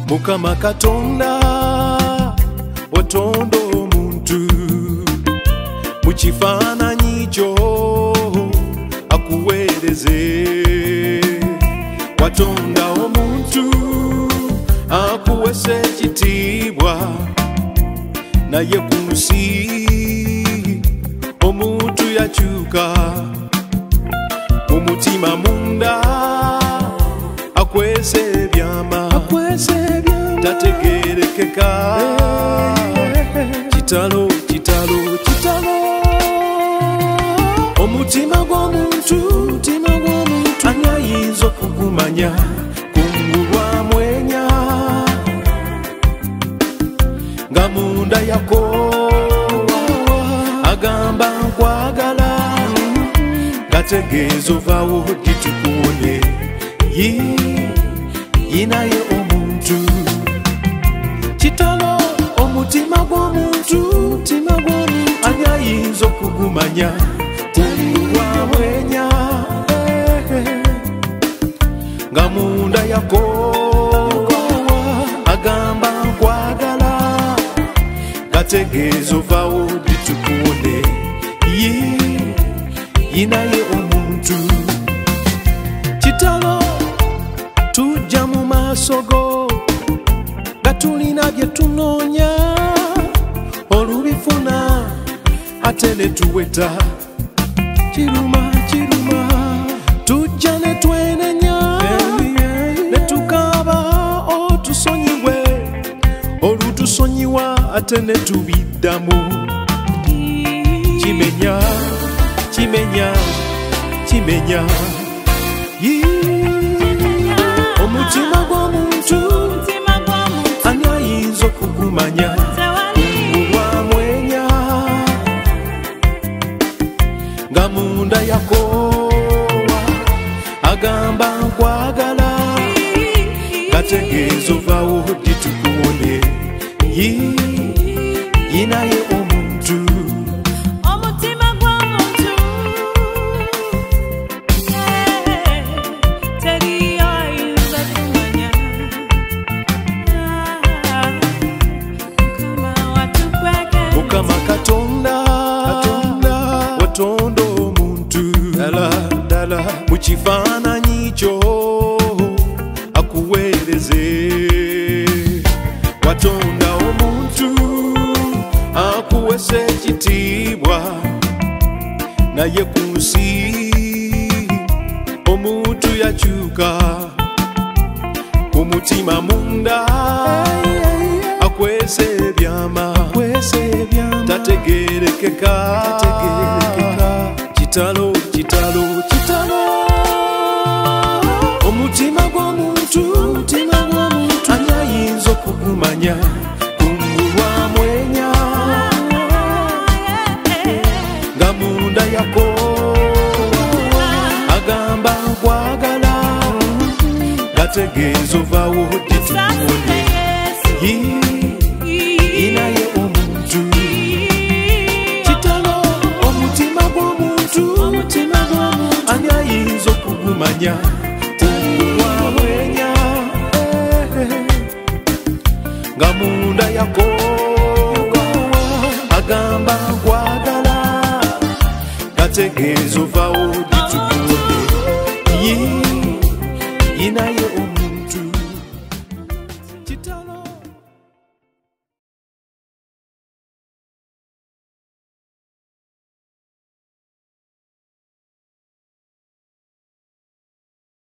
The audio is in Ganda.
Mukama Katonda watonda omuntu mu kifaananyi kyo akuweereze. Watonda omuntu akuwese ekitiibwa, naye ku nsi omuntu yakyuka. Omutima munda akwese ebyama, tategerekeka. Kitalo, kitalo, kitalo. Omutima gw'omuntu ani ayinza okugumanya? Kungulwa mwenya nga munda yakoowa, agamba nkwagala, gategeeza ovaawo gitukuwone. Yinaye omuntu. Kitalo, omutima gw'omuntu ani ayinza okugumanya? Kungulwa mwenya nga munda yakoowa, agamba nkwagala, gategeeza ovaawo gitukuwone. Yinaye omuntu. Kitalo, tujja mu maaso go nga tulina bye tunoonya, olubifuna ate ne tuweta. Kiruma, kiruma. Tujja ne twenenya ne tukaaba otusonyiwe, olutusonyiwa ate ne tubiddamu. Kimenya, kimenya, kimenya. Omutima gw'omuntu ani ayinza okugumanya? Kungulwa mwenya nga munda yakoowa, agamba nkwagala, gategeeza ovaawo gitukuwone. Yinaye omuntu. Omutima gw'omuntu teriyo ayinza kumanya. Mukama Katonda watonda omuntu mu kifaananyi kyo akuweereze. Watonda omuntu akuwese ekitiibwa, naye ku nsi omuntu yakyuka. Omutima munda akwese ebyama, tategerekeka. Kitalo, kitalo, kitalo. Omutima gw'omuntu ani ayinza okugumanya? Kungulwa mwenya nga munda yakoowa, agamba nkwagala, gategeeza ovaawo gitukuwone. Yinaye omuntu. Kitalo, omutima gw'omuntu ani ayinza okugumanya? Kungulwa mwenya nga munda yakoowa, agamba nkwagala, gategeeza ovaawo gitukuwone. Yinaye